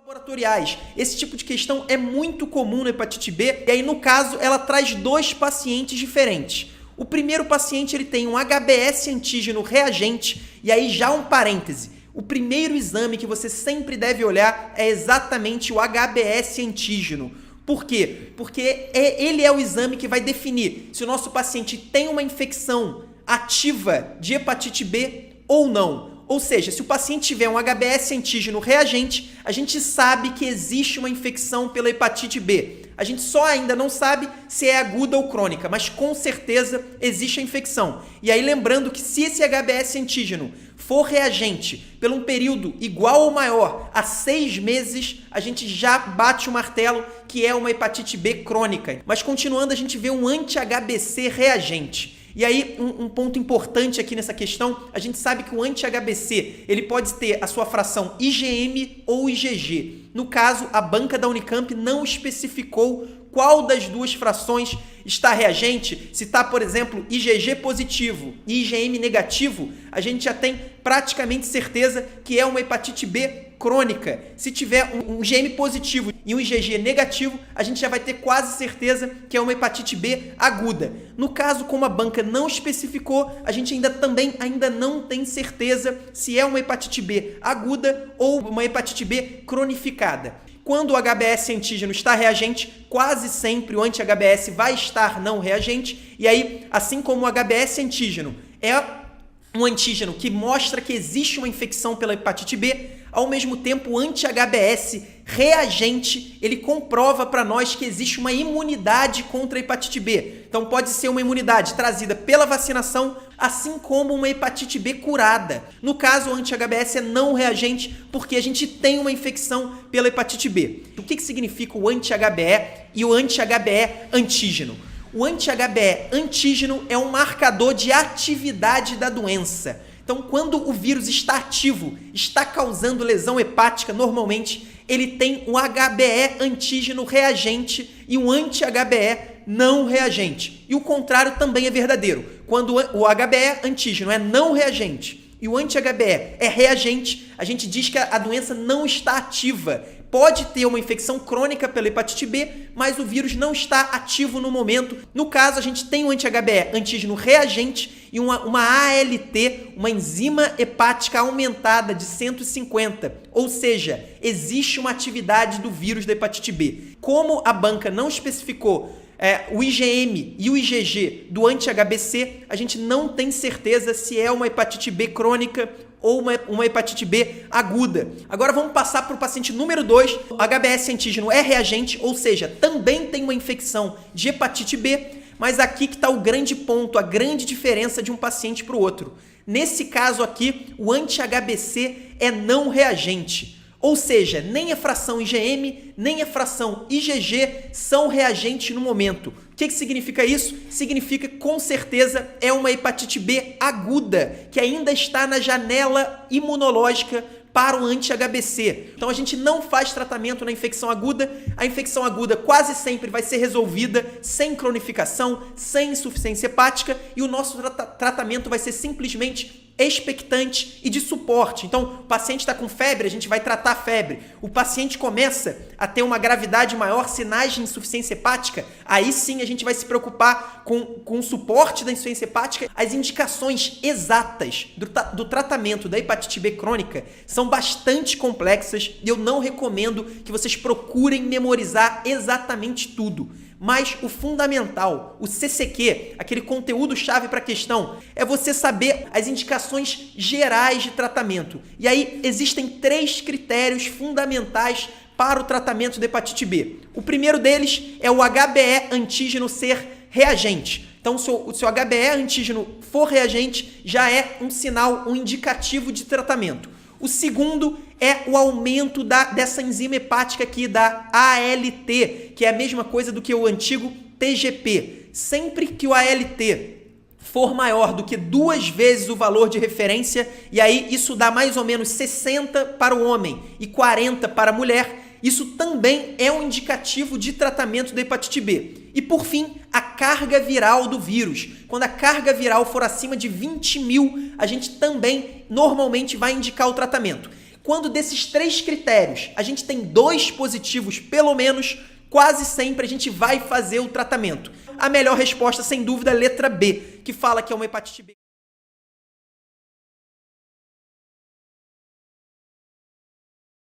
laboratoriais. Esse tipo de questão é muito comum na hepatite B, e aí no caso ela traz dois pacientes diferentes. O primeiro paciente ele tem um HBS antígeno reagente, e aí já um parêntese. O primeiro exame que você sempre deve olhar é exatamente o HBS antígeno. Por quê? Porque ele é o exame que vai definir se o nosso paciente tem uma infecção ativa de hepatite B ou não. Ou seja, se o paciente tiver um HBS antígeno reagente, a gente sabe que existe uma infecção pela hepatite B. A gente só ainda não sabe se é aguda ou crônica, mas com certeza existe a infecção. E aí lembrando que se esse HBS antígeno for reagente por um período igual ou maior a 6 meses, a gente já bate o martelo que é uma hepatite B crônica. Mas continuando, a gente vê um anti-HBC reagente. E aí, um ponto importante aqui nessa questão, a gente sabe que o anti-HBC ele pode ter a sua fração IgM ou IgG. No caso, a banca da Unicamp não especificou qual das duas frações está reagente. Se está, por exemplo, IgG positivo e IgM negativo, a gente já tem praticamente certeza que é uma hepatite B crônica. Se tiver um IgM positivo e um IgG negativo, a gente já vai ter quase certeza que é uma hepatite B aguda. No caso, como a banca não especificou, a gente ainda não tem certeza se é uma hepatite B aguda ou uma hepatite B cronificada. Quando o HBS antígeno está reagente, quase sempre o anti-HBS vai estar não reagente. E aí, assim como o HBS antígeno é um antígeno que mostra que existe uma infecção pela hepatite B, ao mesmo tempo o anti-HBS reagente, ele comprova para nós que existe uma imunidade contra a hepatite B. Então pode ser uma imunidade trazida pela vacinação, assim como uma hepatite B curada. No caso, o anti-HBS é não reagente porque a gente tem uma infecção pela hepatite B. O que significa o anti-HBE e o anti-HBE antígeno? O anti-HBE antígeno é um marcador de atividade da doença. Então, quando o vírus está ativo, está causando lesão hepática, normalmente ele tem um HBE antígeno reagente e um anti-HBE não reagente. E o contrário também é verdadeiro. Quando o HBE antígeno é não reagente e o anti-HBE é reagente, a gente diz que a doença não está ativa. Pode ter uma infecção crônica pela hepatite B, mas o vírus não está ativo no momento. No caso, a gente tem um anti-HBE antígeno reagente e uma ALT, uma enzima hepática aumentada de 150. Ou seja, existe uma atividade do vírus da hepatite B. Como a banca não especificou o IgM e o IgG do anti-HBC, a gente não tem certeza se é uma hepatite B crônica ou uma hepatite B aguda. Agora vamos passar para o paciente número 2. O HBS antígeno é reagente, ou seja, também tem uma infecção de hepatite B, mas aqui que está o grande ponto, a grande diferença de um paciente para o outro. Nesse caso aqui, o anti-HBC é não reagente. Ou seja, nem a fração IgM, nem a fração IgG são reagentes no momento. O que significa isso? Significa que, com certeza, é uma hepatite B aguda, que ainda está na janela imunológica para o anti-HBC. Então, a gente não faz tratamento na infecção aguda. A infecção aguda quase sempre vai ser resolvida sem cronificação, sem insuficiência hepática, e o nosso tratamento vai ser simplesmente expectante e de suporte. Então, o paciente está com febre, a gente vai tratar a febre. O paciente começa a ter uma gravidade maior, sinais de insuficiência hepática, aí sim a gente vai se preocupar com o suporte da insuficiência hepática. As indicações exatas do tratamento da hepatite B crônica são bastante complexas e eu não recomendo que vocês procurem memorizar exatamente tudo. Mas o fundamental, o CCQ, aquele conteúdo-chave para a questão, é você saber as indicações gerais de tratamento. E aí existem 3 critérios fundamentais para o tratamento da hepatite B. O primeiro deles é o HBE antígeno ser reagente. Então, se o seu HBE antígeno for reagente, já é um sinal, um indicativo de tratamento. O segundo é o aumento dessa enzima hepática aqui, da ALT, que é a mesma coisa do que o antigo TGP. Sempre que o ALT for maior do que 2 vezes o valor de referência, e aí isso dá mais ou menos 60 para o homem e 40 para a mulher, isso também é um indicativo de tratamento da hepatite B. E por fim, a carga viral do vírus. Quando a carga viral for acima de 20 mil, a gente também normalmente vai indicar o tratamento. Quando desses 3 critérios a gente tem 2 positivos, pelo menos, quase sempre a gente vai fazer o tratamento. A melhor resposta, sem dúvida, é a letra B, que fala que é uma hepatite B.